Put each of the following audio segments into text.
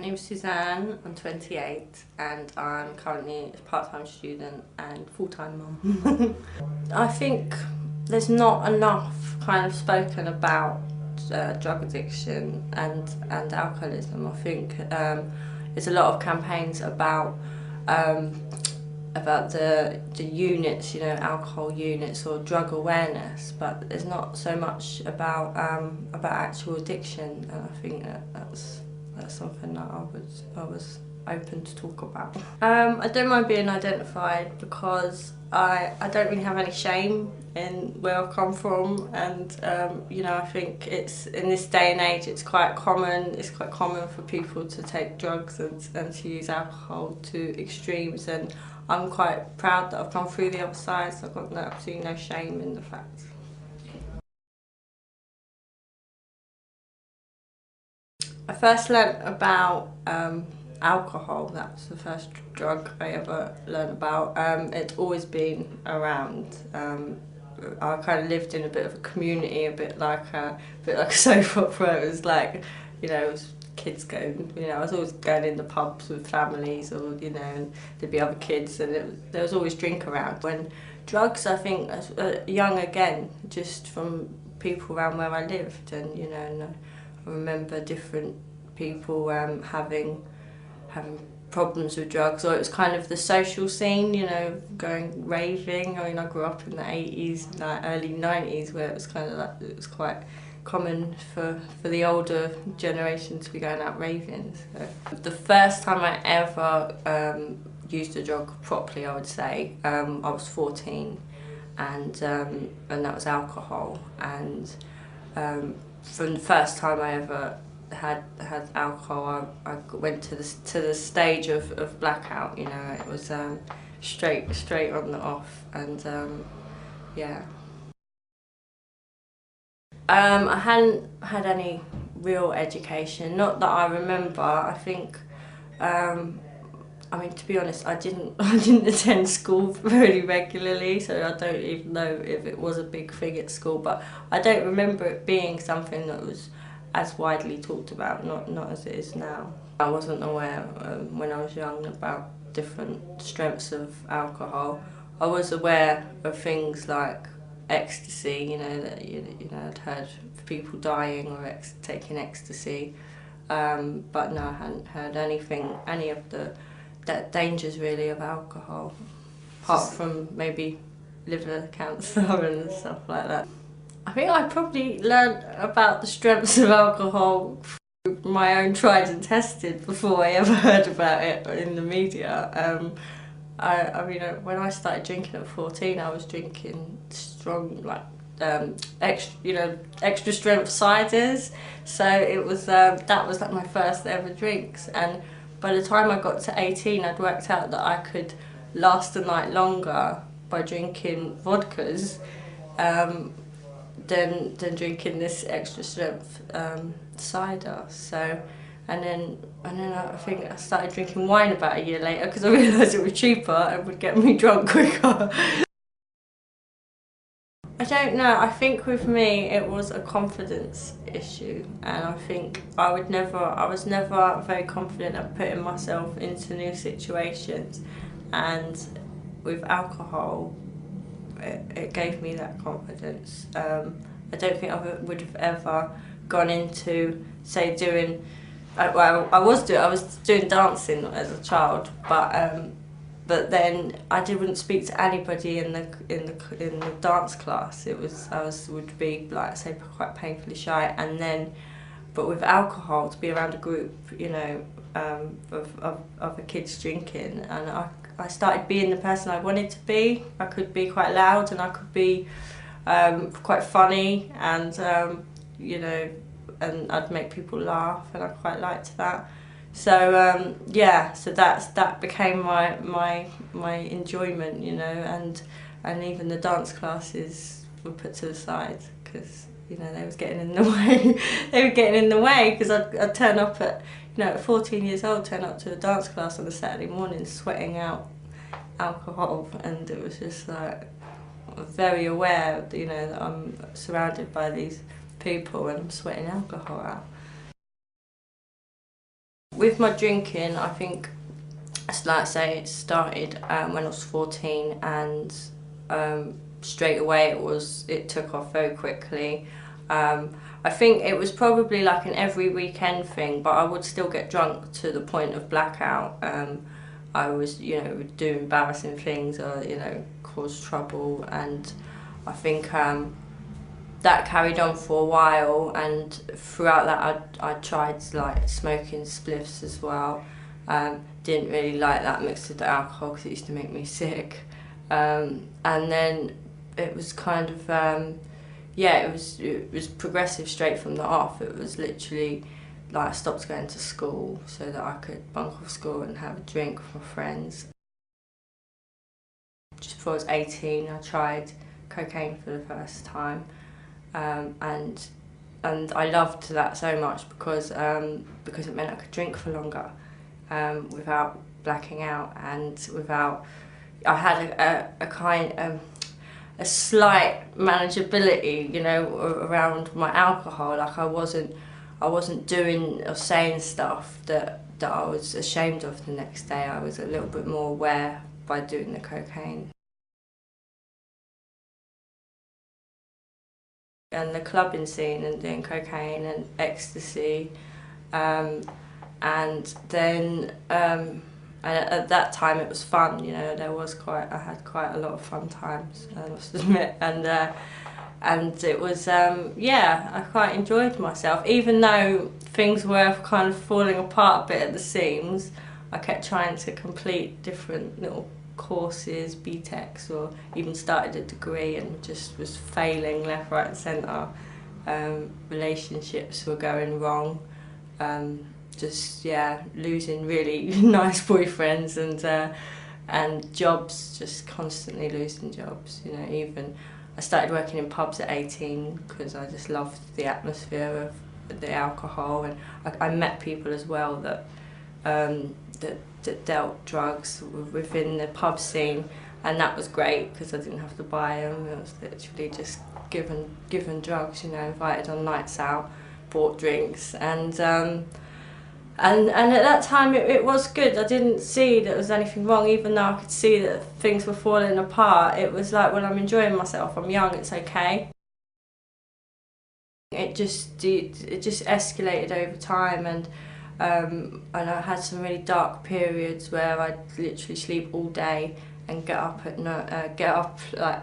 name's Suzanne, I'm 28 and I'm currently a part-time student and full-time mum. I think there's not enough kind of spoken about drug addiction and alcoholism. I think there's a lot of campaigns about the units, you know, alcohol units or drug awareness, but there's not so much about actual addiction, and I think that's something that I was open to talk about. I don't mind being identified because I don't really have any shame in where I've come from, and you know, I think it's in this day and age it's quite common for people to take drugs and to use alcohol to extremes, and I'm quite proud that I've come through the other side, so I've got absolutely no shame in the fact. I first learnt about alcohol. That was the first drug I ever learnt about. It's always been around. I kind of lived in a bit of a community, a bit like a soap opera. It was like, you know, it was kids going, you know, I was always going in the pubs with families, or, you know, and there'd be other kids, and there was always drink around. When drugs, I think, young again, just from people around where I lived, and, you know, and I remember different people having problems with drugs, or it was kind of the social scene, you know, going raving. I mean, I grew up in the 80s, like early 90s, where it was kind of like, it was quite common for the older generation to be going out raving. So the first time I ever used a drug properly, I would say, I was 14, and that was alcohol. And from the first time I ever had alcohol, I went to the stage of blackout. You know, it was straight on the off, and yeah. I hadn't had any real education, not that I remember. I think, I mean, to be honest, I didn't attend school very regularly, so I don't even know if it was a big thing at school. But I don't remember it being something that was as widely talked about, not as it is now. I wasn't aware when I was young about different strengths of alcohol. I was aware of things like ecstasy, you know, that you know, I'd heard of people dying or taking ecstasy, but no, I hadn't heard any of the dangers really of alcohol, apart from maybe liver cancer and stuff like that. I think I probably learned about the strengths of alcohol through my own tried and tested before I ever heard about it in the media. I mean, when I started drinking at 14, I was drinking strong, like extra strength ciders. So it was that was like my first ever drinks, and by the time I got to 18, I'd worked out that I could last a night longer by drinking vodkas than drinking this extra strength cider. So. And then I think I started drinking wine about a year later because I realised it was cheaper and would get me drunk quicker. I don't know, I think with me it was a confidence issue, and I think I was never very confident at putting myself into new situations, and with alcohol it gave me that confidence. I don't think I would have ever gone into, say, doing I was doing dancing as a child, but then I wouldn't speak to anybody in the dance class. Would be, like, say, quite painfully shy, and then, but with alcohol, to be around a group, you know, of other kids drinking, and I started being the person I wanted to be. I could be quite loud, and I could be quite funny, and you know, and I'd make people laugh, and I quite liked that. So yeah, so that became my enjoyment, you know, and even the dance classes were put to the side because, you know, they was getting in the way. They were getting in the way because I'd turn up at, you know, at 14 years old, turn up to a dance class on a Saturday morning, sweating out alcohol, and it was just like very aware, you know, that I'm surrounded by these people and I'm sweating alcohol out. With my drinking, I think, like I say, it started when I was 14, and straight away it took off very quickly. I think it was probably like an every weekend thing, but I would still get drunk to the point of blackout. I was, you know, do embarrassing things or, you know, cause trouble, and I think that carried on for a while, and throughout that I tried like smoking spliffs as well. Didn't really like that mixed with the alcohol because it used to make me sick. And then it was kind of, yeah, it was progressive straight from the off. It was literally like I stopped going to school so that I could bunk off school and have a drink with my friends. Just before I was 18, I tried cocaine for the first time, and I loved that so much because it meant I could drink for longer without blacking out, and I had a slight manageability, you know, around my alcohol. Like I wasn't doing or saying stuff that I was ashamed of the next day. I was a little bit more aware by doing the cocaine. And the clubbing scene and doing cocaine and ecstasy, and then and at that time it was fun, you know. I had quite a lot of fun times, I must admit, and it was yeah, I quite enjoyed myself, even though things were kind of falling apart a bit at the seams. I kept trying to complete different little courses, BTECs, or even started a degree and just was failing left, right and centre. Relationships were going wrong. Just, yeah, losing really nice boyfriends, and jobs, just constantly losing jobs, you know. Even I started working in pubs at 18 because I just loved the atmosphere of the alcohol, and I met people as well that that dealt drugs within the pub scene, and that was great because I didn't have to buy them. It was literally just given drugs, you know, invited on nights out, bought drinks, and at that time it was good. I didn't see that there was anything wrong, even though I could see that things were falling apart. It was like, well, I'm enjoying myself, I'm young, it's okay. It just escalated over time, and I had some really dark periods where I'd literally sleep all day and get up like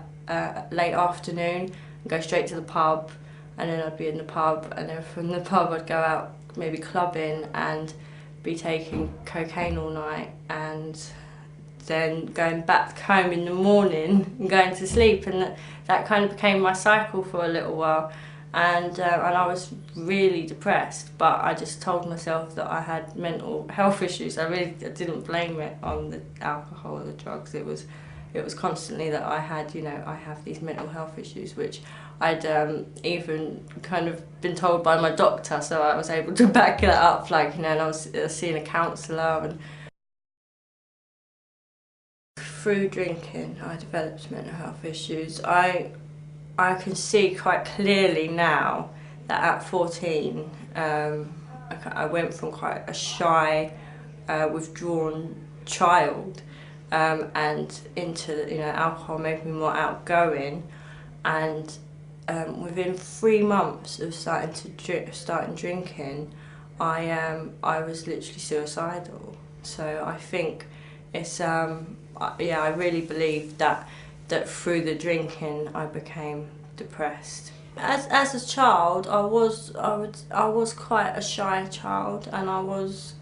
late afternoon and go straight to the pub, and then I'd be in the pub, and then from the pub I'd go out maybe clubbing and be taking cocaine all night, and then going back home in the morning and going to sleep, and that kind of became my cycle for a little while. And I was really depressed, but I just told myself that I had mental health issues. I didn't blame it on the alcohol or the drugs. It was constantly that I had, you know, I have these mental health issues, which I'd even kind of been told by my doctor, so I was able to back it up, like, you know, and I was seeing a counsellor. And through drinking, I developed mental health issues. I can see quite clearly now that at 14, I went from quite a shy, withdrawn child, and into, you know, alcohol made me more outgoing, and within 3 months of starting drinking, I was literally suicidal. So I think it's yeah, I really believe that through the drinking I became depressed. As a child, I was quite a shy child, and I was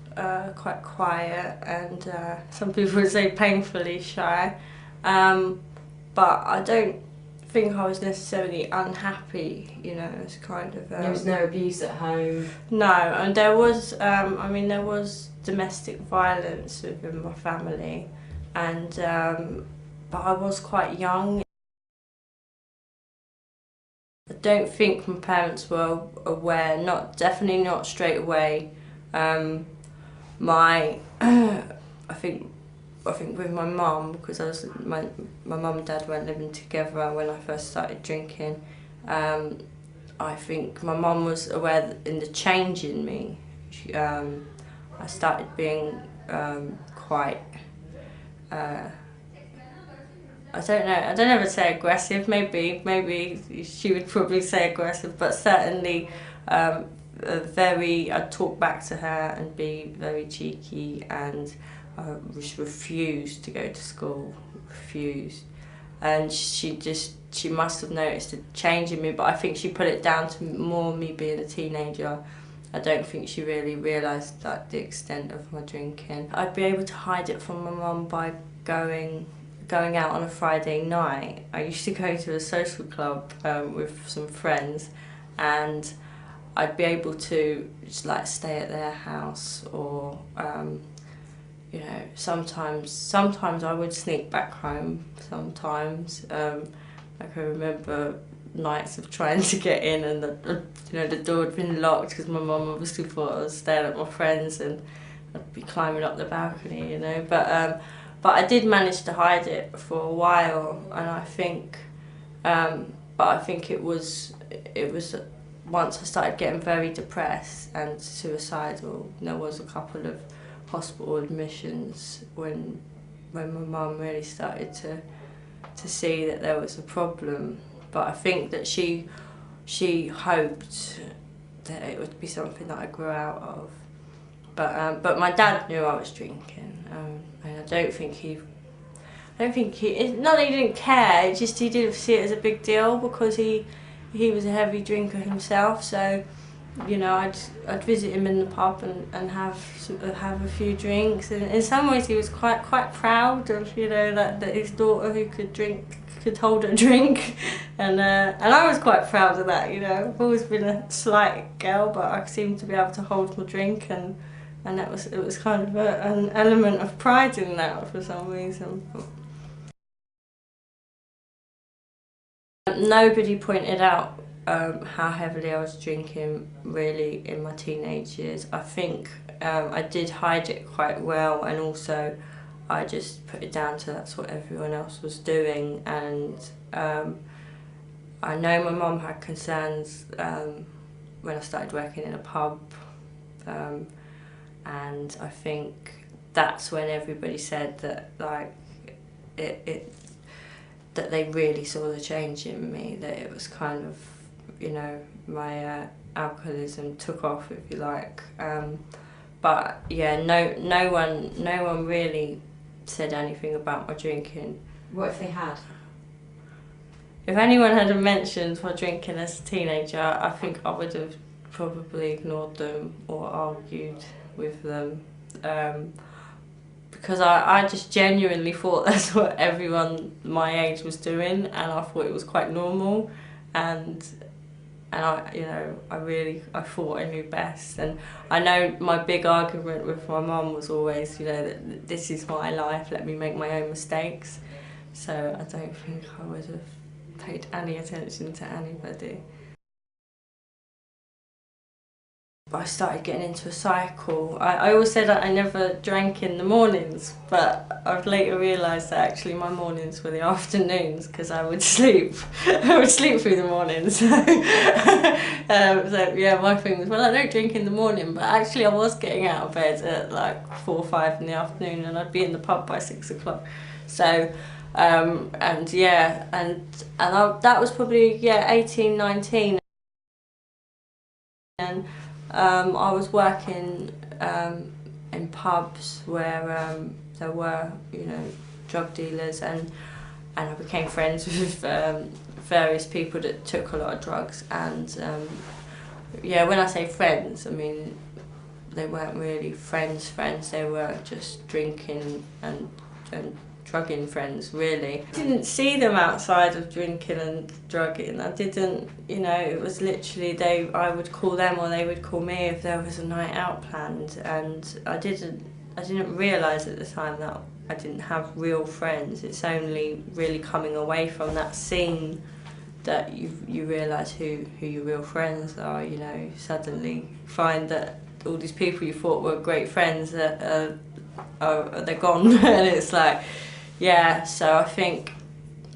quite quiet, and some people would say painfully shy. But I don't think I was necessarily unhappy, you know. It's kind of there was no abuse at home. No, and there was I mean, there was domestic violence within my family, and but I was quite young. I don't think my parents were aware, definitely not straight away. My I think with my mum, because my mum and dad weren't living together when I first started drinking. I think my mum was aware in the change in me. I started being quite, I don't know if I'd say aggressive, maybe she would probably say aggressive, but certainly I'd talk back to her and be very cheeky, and just refused to go to school, refused. And she must have noticed a change in me, but I think she put it down to more me being a teenager. I don't think she really realised the extent of my drinking. I'd be able to hide it from my mum by going out on a Friday night. I used to go to a social club with some friends, and I'd be able to just stay at their house, or you know, sometimes I would sneak back home. Sometimes, I remember nights of trying to get in, and the door had been locked because my mum obviously thought I was staying at my friends, and I'd be climbing up the balcony, But I did manage to hide it for a while, and I think it was once I started getting very depressed and suicidal. There was a couple of hospital admissions when my mum really started to see that there was a problem. But I think that she hoped that it would be something that I grew out of. But my dad knew I was drinking, and I don't think he, not that he didn't care, it's just he didn't see it as a big deal, because he was a heavy drinker himself. So, I'd visit him in the pub and have a few drinks, and in some ways he was quite proud of that his daughter who could hold a drink, and I was quite proud of that. I've always been a slight girl, but I seemed to be able to hold my drink, and it was kind of an element of pride in that for some reason. Nobody pointed out how heavily I was drinking really in my teenage years. I think I did hide it quite well, and also I just put it down to that's what everyone else was doing. And I know my mum had concerns when I started working in a pub, and I think that's when everybody said that that they really saw the change in me, that it was kind of, my alcoholism took off, if you like. But yeah, no one really said anything about my drinking. What if they had? If anyone had mentioned my drinking as a teenager, I think I would have probably ignored them or argued with them. Because I just genuinely thought that's what everyone my age was doing, and I thought it was quite normal, and I thought I knew best. And I know my big argument with my mum was always, that this is my life, let me make my own mistakes. So I don't think I would have paid any attention to anybody. I started getting into a cycle. I always said that I never drank in the mornings, but I've later realised that actually my mornings were the afternoons, because I would sleep. I would sleep through the mornings. So yeah, my thing was, well, I don't drink in the morning, but actually I was getting out of bed at 4 or 5 in the afternoon, and I'd be in the pub by 6 o'clock. So, that was probably 18, 19. And I was working in pubs where there were, drug dealers, and I became friends with various people that took a lot of drugs. And when I say friends, I mean they weren't really friends. They were just drinking and drugging friends, really. I didn't see them outside of drinking and drugging. I didn't, it was literally I would call them or they would call me if there was a night out planned, and I didn't realise at the time that I didn't have real friends. It's only really coming away from that scene that you realise who your real friends are. You suddenly find that all these people you thought were great friends that they're gone. And it's like, yeah, so I think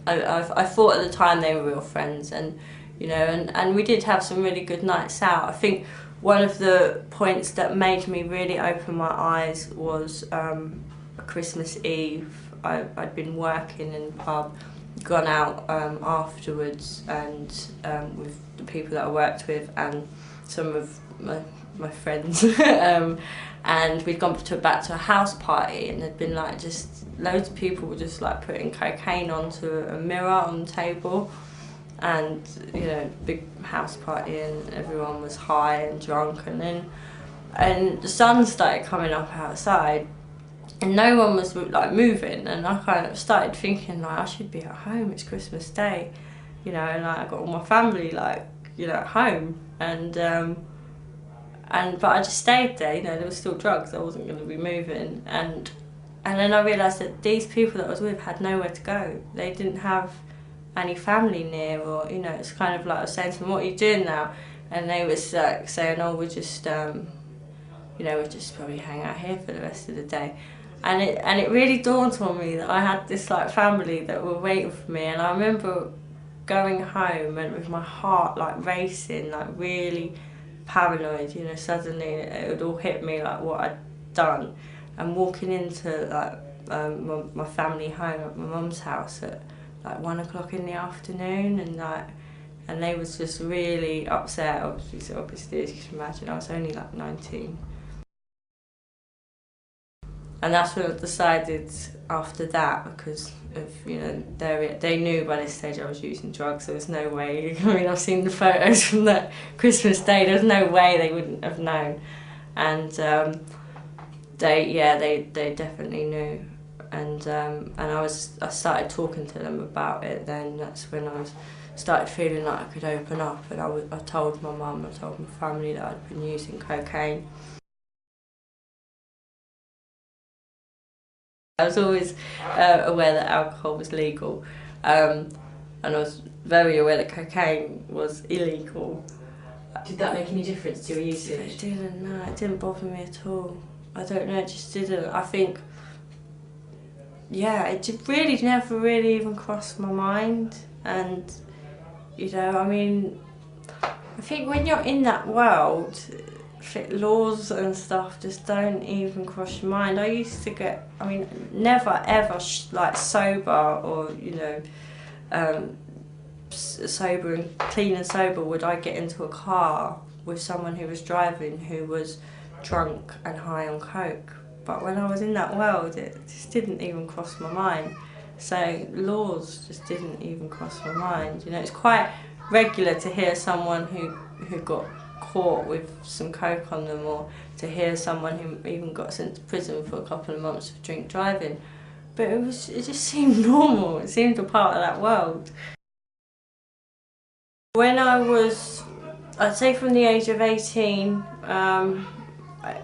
I thought at the time they were real friends, and and we did have some really good nights out. I think one of the points that made me really open my eyes was Christmas Eve. I'd been working in the pub, gone out afterwards, and with the people that I worked with and some of my friends, and we'd gone back to a house party, and there'd been like just loads of people were just like putting cocaine onto a mirror on the table, and you know, big house party, and everyone was high and drunk, and the sun started coming up outside. And no one was like moving, and I kind of started thinking like I should be at home. It's Christmas Day, you know, and like, I got all my family like, you know, at home, and but I just stayed there. You know, there was still drugs. I wasn't going to be moving, and then I realised that these people that I was with had nowhere to go. They didn't have any family near, or you know, it's kind of like I was saying to them, "What are you doing now?" And they was like saying, "Oh, we're just you know, we'll just probably hang out here for the rest of the day." And it really dawned on me that I had this like family that were waiting for me, and I remember going home and with my heart like racing, like really paranoid, you know, suddenly it would all hit me like what I'd done, and walking into like my family home at my mum's house at like 1 o'clock in the afternoon, and they was just really upset, obviously as you can imagine. I was only like 19. And that's when I decided after that, because of, you know, they knew by this stage I was using drugs. There was no way. I mean, I've seen the photos from that Christmas Day. There's no way they wouldn't have known. And they definitely knew. And I started talking to them about it. Then that's when I started feeling like I could open up. And I told my mum, I told my family that I'd been using cocaine. I was always aware that alcohol was legal, and I was very aware that cocaine was illegal. Did that make any difference to your usage? It didn't, no, it didn't bother me at all. I don't know, it just didn't. I think, yeah, it just really never really even crossed my mind. And, you know, I mean, I think when you're in that world, laws and stuff just don't even cross your mind. I used to get, I mean, never ever like sober, or you know, sober and clean and sober would I get into a car with someone who was driving who was drunk and high on coke. But when I was in that world, it just didn't even cross my mind. So laws just didn't even cross my mind. You know, it's quite regular to hear someone who got caught with some coke on them, or to hear someone who even got sent to prison for a couple of months for drink driving. But it just seemed normal. It seemed a part of that world. When I was, I'd say from the age of 18,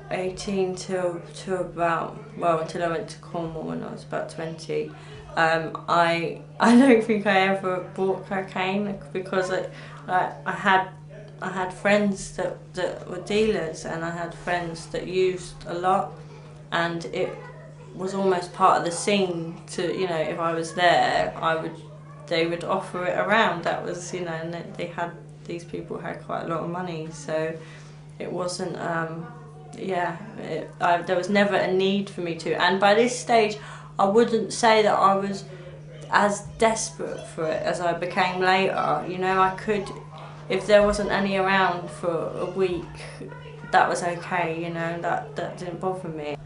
18 till about, well, until I went to Cornwall when I was about 20, I don't think I ever bought cocaine, because I had friends that were dealers, and I had friends that used a lot, and it was almost part of the scene to, you know, if I was there, they would offer it around. That was, you know, and these people had quite a lot of money, so it wasn't, there was never a need for me to. And by this stage, I wouldn't say that I was as desperate for it as I became later. You know, I could, if there wasn't any around for a week, that was okay, you know, that didn't bother me.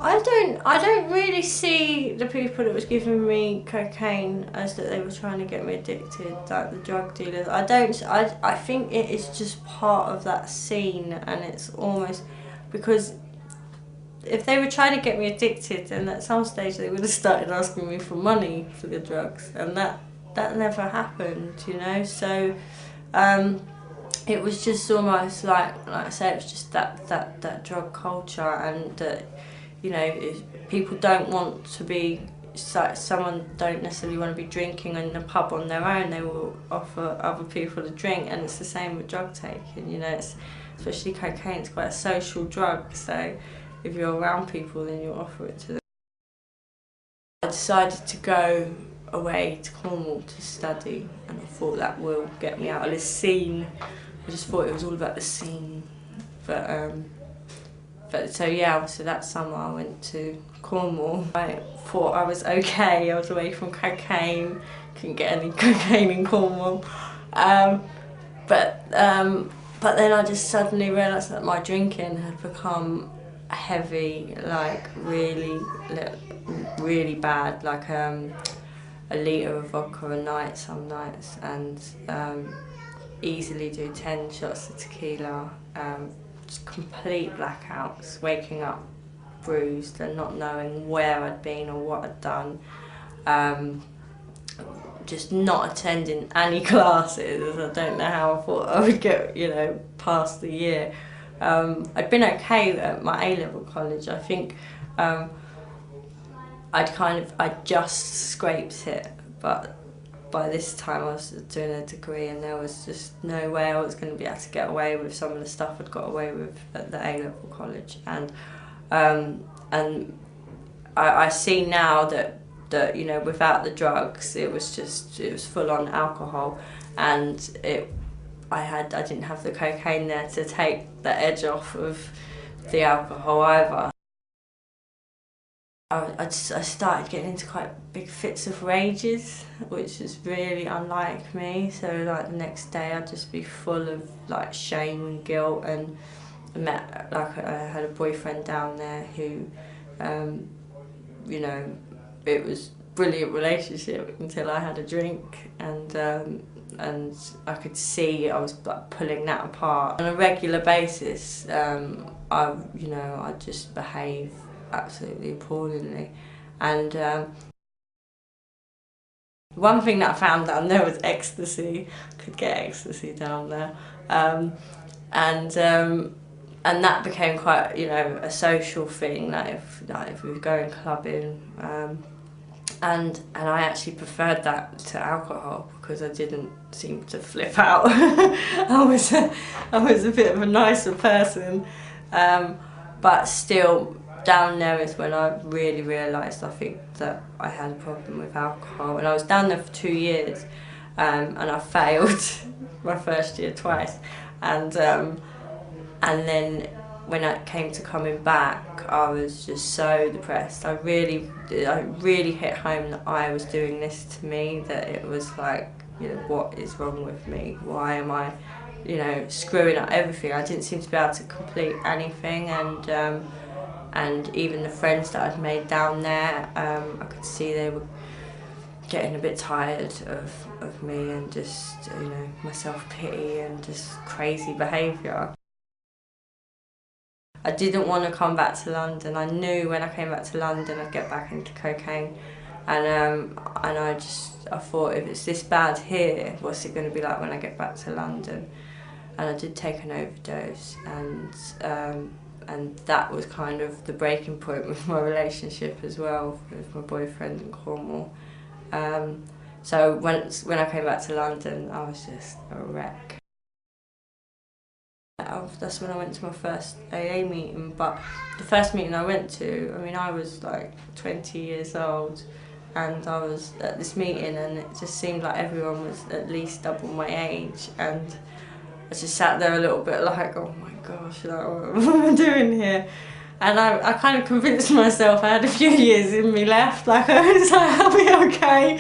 I don't really see the people that was giving me cocaine as that they were trying to get me addicted, like the drug dealers. I think it is just part of that scene, and it's almost, because if they were trying to get me addicted, then at some stage they would have started asking me for money for the drugs, and that never happened, you know. So it was just almost like I say, it was just that drug culture, and that, you know, if people don't want to be, someone don't necessarily want to be drinking in the pub on their own, they will offer other people a drink. And it's the same with drug taking, you know, especially cocaine, it's quite a social drug, so if you're around people, then you'll offer it to them. I decided to go away to Cornwall to study, and I thought that will get me out of this scene I just thought it was all about the scene. But so yeah, obviously that summer I went to Cornwall. I thought I was okay. I was away from cocaine. Couldn't get any cocaine in Cornwall. But then I just suddenly realised that my drinking had become heavy, like really bad, like a litre of vodka a night some nights, and easily do 10 shots of tequila, just complete blackouts, waking up bruised and not knowing where I'd been or what I'd done. Just not attending any classes. I don't know how I thought I would get, past the year. I'd been okay at my A-level college. I think I'd just scraped it, but by this time I was doing a degree and there was just no way I was going to be able to get away with some of the stuff I'd got away with at the A-level college. And I see now that without the drugs, it was full on alcohol, and I didn't have the cocaine there to take the edge off of the alcohol either. I started getting into quite big fits of rages, which is really unlike me. So like the next day I'd just be full of like shame and guilt, and I had a boyfriend down there who, it was a brilliant relationship until I had a drink, and I could see I was like pulling that apart on a regular basis. I just behave absolutely appallingly, and one thing that I found down there was ecstasy. I could get ecstasy down there, and that became quite a social thing. Like if we were going clubbing, and I actually preferred that to alcohol because I didn't seem to flip out. I was a bit of a nicer person, but still. Down there is when I really realised, I think, that I had a problem with alcohol. And I was down there for 2 years, and I failed my first year twice. And then when it came to coming back, I was just so depressed. I really hit home that I was doing this to me, that it was like, what is wrong with me? Why am I, screwing up everything? I didn't seem to be able to complete anything, and even the friends that I'd made down there, I could see they were getting a bit tired of me and just, my self-pity and just crazy behaviour. I didn't want to come back to London. I knew when I came back to London I'd get back into cocaine, and I thought, if it's this bad here, what's it going to be like when I get back to London? And I did take an overdose, and that was kind of the breaking point with my relationship as well, with my boyfriend in Cornwall. So when I came back to London, I was just a wreck. That's when I went to my first AA meeting, but the first meeting I went to, I was like 20 years old, and I was at this meeting and it just seemed like everyone was at least double my age, and I just sat there a little bit like, oh my gosh, like, what am I doing here? And I kind of convinced myself I had a few years in me left, like I was like, I'll be okay,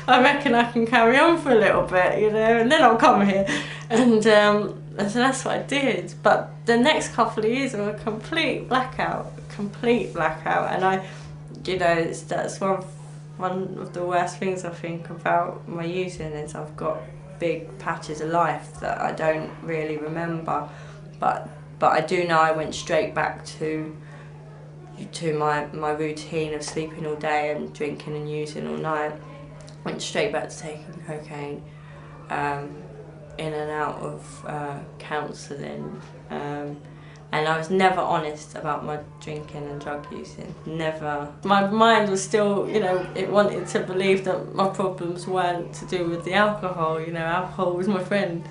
I reckon I can carry on for a little bit, and then I'll come here. And so that's what I did. But the next couple of years were a complete blackout, and that's one of the worst things I think about my using is I've got big patches of life that I don't really remember, but I do know I went straight back to my routine of sleeping all day and drinking and using all night. Went straight back to taking cocaine, in and out of counselling, and I was never honest about my drinking and drug using, never. My mind was still, it wanted to believe that my problems weren't to do with the alcohol, alcohol was my friend.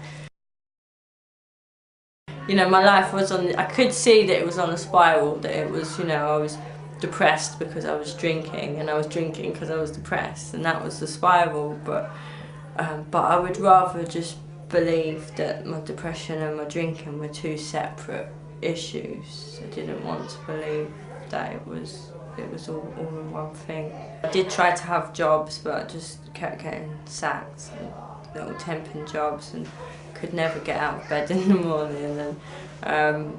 My life was I could see that it was on a spiral, that it was, I was depressed because I was drinking, and I was drinking because I was depressed, and that was the spiral, but I would rather just believed that my depression and my drinking were two separate issues. I didn't want to believe that it was all in one thing. I did try to have jobs, but I just kept getting sacked, and little temping jobs, and could never get out of bed in the morning. And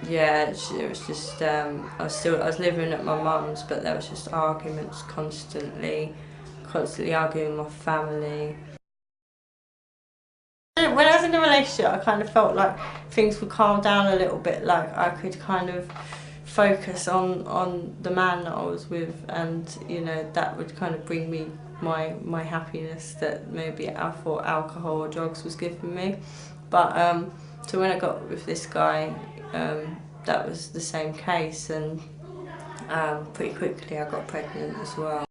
yeah, it was just I was living at my mum's, but there was just arguments constantly arguing with my family. When I was in a relationship, I kind of felt like things would calm down a little bit, like I could kind of focus on the man that I was with, and you know, that would kind of bring me my happiness that maybe I thought alcohol or drugs was giving me. But so when I got with this guy, that was the same case, and pretty quickly I got pregnant as well.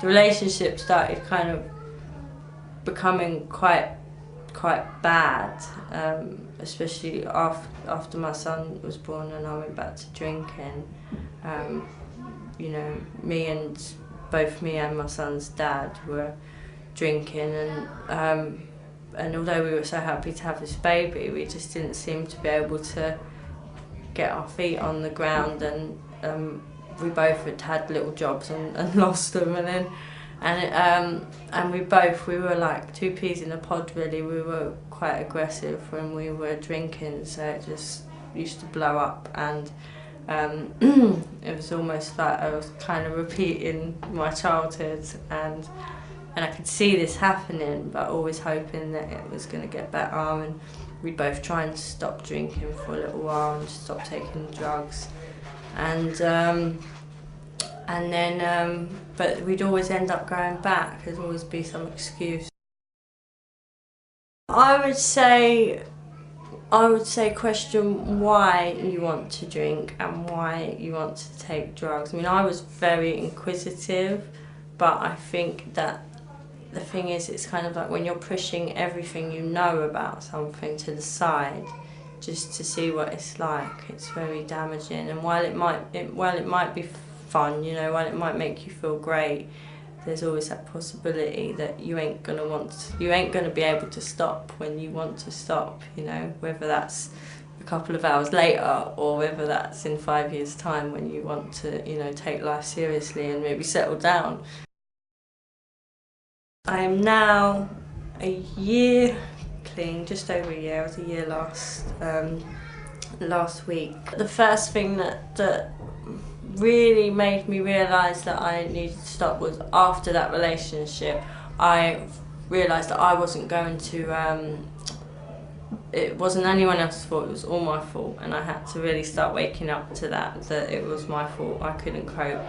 The relationship started kind of becoming quite bad, especially after my son was born and I went back to drinking. You know, both me and my son's dad were drinking, and although we were so happy to have this baby, we just didn't seem to be able to get our feet on the ground, and we both had little jobs and lost them, and we were like two peas in a pod really. We were quite aggressive when we were drinking, so it just used to blow up, and it was almost like I was kind of repeating my childhood, and I could see this happening, but always hoping that it was going to get better. And we'd both try and stop drinking for a little while and stop taking drugs, and then but we'd always end up going back. There'd always be some excuse. I would say question why you want to drink and why you want to take drugs. I mean, I was very inquisitive, but I think that the thing is, it's kind of like when you're pushing everything you know about something to the side just to see what it's like, it's very damaging. And while it might be fun, you know, while it might make you feel great, there's always that possibility that you ain't gonna be able to stop when you want to stop, you know, whether that's a couple of hours later or whether that's in 5 years' time when you want to, you know, take life seriously and maybe settle down. I am now a year clean, just over a year. I was a year last week. The first thing that really made me realise that I needed to stop was after that relationship. I realised that I wasn't going to, it wasn't anyone else's fault, it was all my fault, and I had to really start waking up to that it was my fault, I couldn't cope.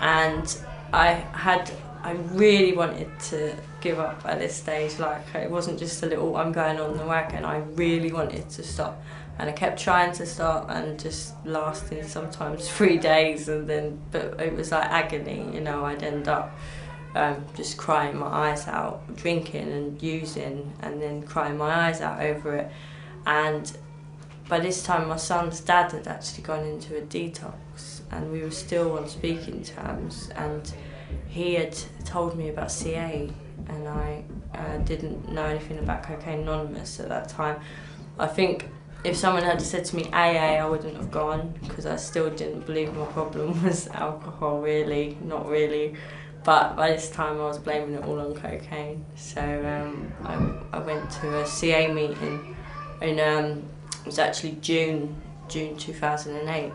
And I really wanted to give up at this stage. Like, it wasn't just a little I'm going on the wagon, I really wanted to stop. And I kept trying to stop and just lasting sometimes 3 days, but it was like agony, you know. I'd end up just crying my eyes out, drinking and using, and then crying my eyes out over it. And by this time my son's dad had actually gone into a detox, and we were still on speaking terms, and he had told me about CA, and I didn't know anything about Cocaine Anonymous at that time. I think if someone had said to me AA, I wouldn't have gone, because I still didn't believe my problem was alcohol, really, not really. But by this time I was blaming it all on cocaine. So I went to a CA meeting in, it was actually June 2008.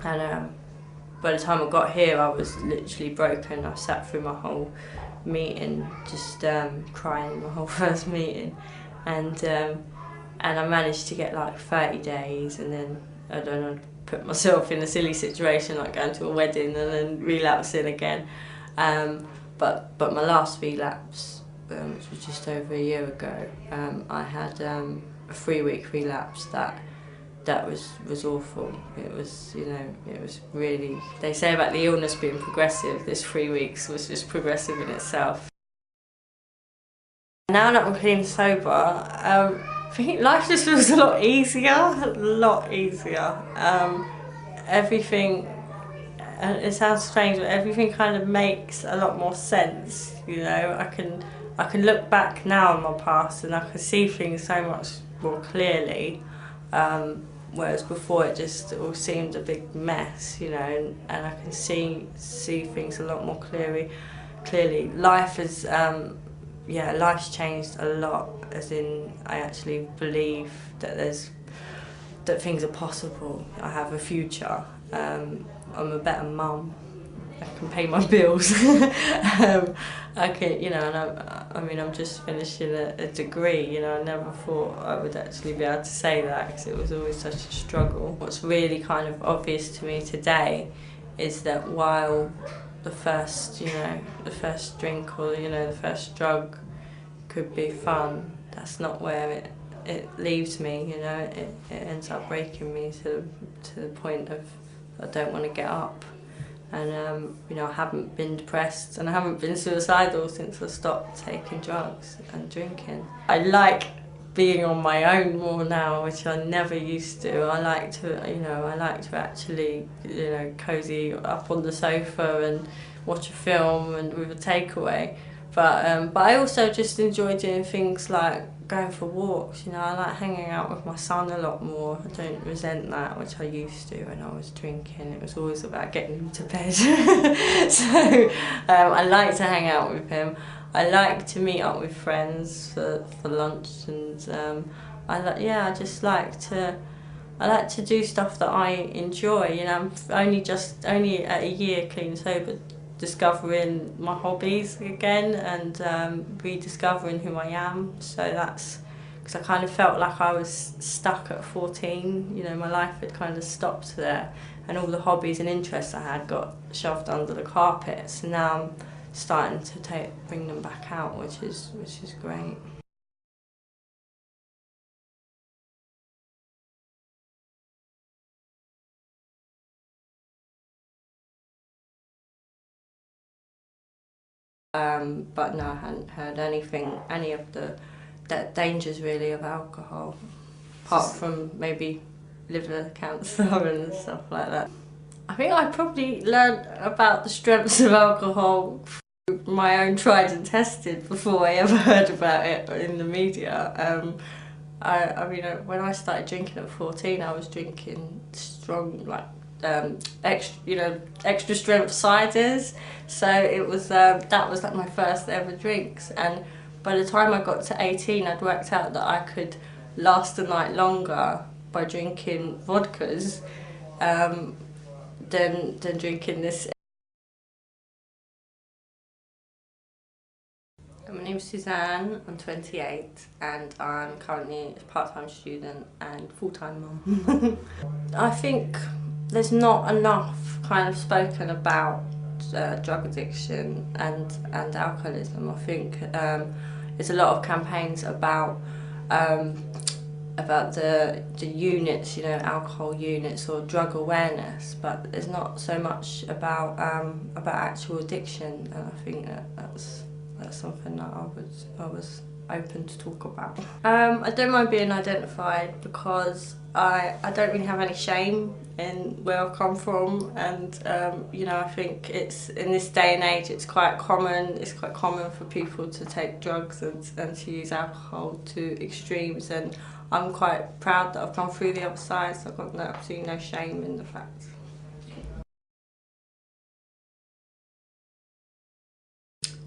And by the time I got here, I was literally broken. I sat through my whole meeting, just crying my whole first meeting. And I managed to get like 30 days, and then, I don't know, put myself in a silly situation like going to a wedding and then relapsing again. But my last relapse, which was just over a year ago, I had a 3-week relapse that was awful. It was, you know, it was really, they say about the illness being progressive, this 3 weeks was just progressive in itself. Now that I'm clean sober, I think life just feels a lot easier, everything, and it sounds strange, but everything kind of makes a lot more sense, you know. I can look back now on my past and I can see things so much more clearly, whereas before it just all seemed a big mess, you know, and I can see things a lot more clearly. Life is, yeah, life's changed a lot, as in I actually believe that things are possible. I have a future. I'm a better mum. I can pay my bills. I can, you know, and I mean, I'm just finishing a degree. You know, I never thought I would actually be able to say that because it was always such a struggle. What's really kind of obvious to me today is that while the first drink or, you know, the first drug could be fun, that's not where it leaves me. You know, it ends up breaking me to the point of I don't want to get up. And you know, I haven't been depressed and I haven't been suicidal since I stopped taking drugs and drinking. I like being on my own more now, which I never used to. I like to actually, you know, cozy up on the sofa and watch a film and with a takeaway. But I also just enjoy doing things like going for walks. You know, I like hanging out with my son a lot more. I don't resent that, which I used to when I was drinking. It was always about getting him to bed. So I like to hang out with him. I like to meet up with friends for lunch, and I just like to. I like to do stuff that I enjoy. You know, I'm only at a year clean sober, discovering my hobbies again and rediscovering who I am. So that's because I kind of felt like I was stuck at 14. You know, my life had kind of stopped there, and all the hobbies and interests I had got shoved under the carpet. So now I'm starting to bring them back out, which is great. But no, I hadn't heard any of the dangers really of alcohol, apart from maybe liver cancer and stuff like that. I think I probably learned about the strengths of alcohol through my own tried and tested before I ever heard about it in the media. I mean, when I started drinking at 14, I was drinking strong, like extra strength ciders. So it was that was like my first ever drinks. And by the time I got to 18, I'd worked out that I could last a night longer by drinking vodkas than drinking this. My name's Suzanne, I'm 28 and I'm currently a part-time student and full-time mum. I think there's not enough kind of spoken about drug addiction and alcoholism. I think there's a lot of campaigns about the units, you know, alcohol units or drug awareness, but there's not so much about actual addiction, and I think that's something that I was open to talk about. I don't mind being identified because I don't really have any shame in where I come from, and you know, I think it's in this day and age it's quite common for people to take drugs and to use alcohol to extremes, and I'm quite proud that I've gone through the other side, so I've got absolutely no shame in the fact.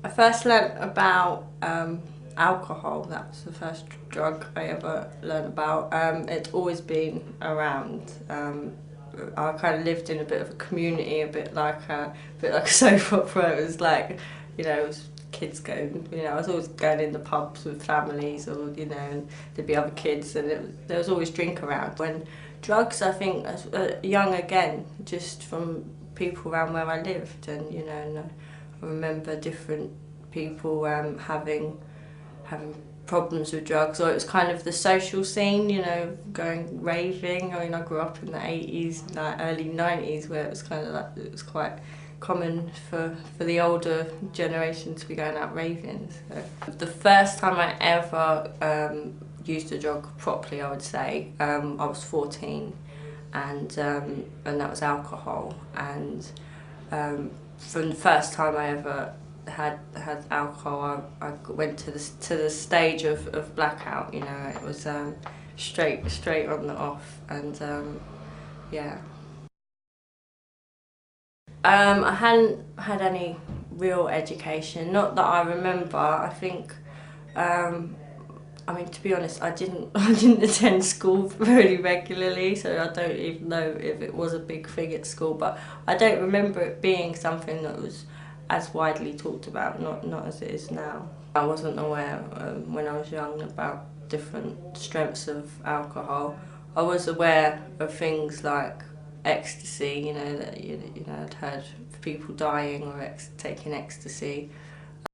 I first learnt about alcohol. That was the first drug I ever learnt about. It's always been around. I kind of lived in a bit of a community, a bit like a soap opera. It was like, you know, it was kids going. You know, I was always going in the pubs with families, or you know, and there'd be other kids, and there was always drink around. When drugs, I think, as young again, just from people around where I lived, and you know, and I remember different people having problems with drugs, or it was kind of the social scene, you know, going raving. I mean, I grew up in the 80s, like early 90s, where it was kind of like, it was quite common for the older generation to be going out raving. So the first time I ever used a drug properly, I would say, I was 14, and that was alcohol. And from the first time I ever had alcohol, I went to the stage of blackout. You know, it was straight on the off, and yeah. I hadn't had any real education, not that I remember. I think, I mean, to be honest, I didn't attend school really regularly, so I don't even know if it was a big thing at school. But I don't remember it being something that was as widely talked about, not as it is now. I wasn't aware when I was young about different strengths of alcohol. I was aware of things like ecstasy, you know, that you know, I'd heard of people dying or taking ecstasy.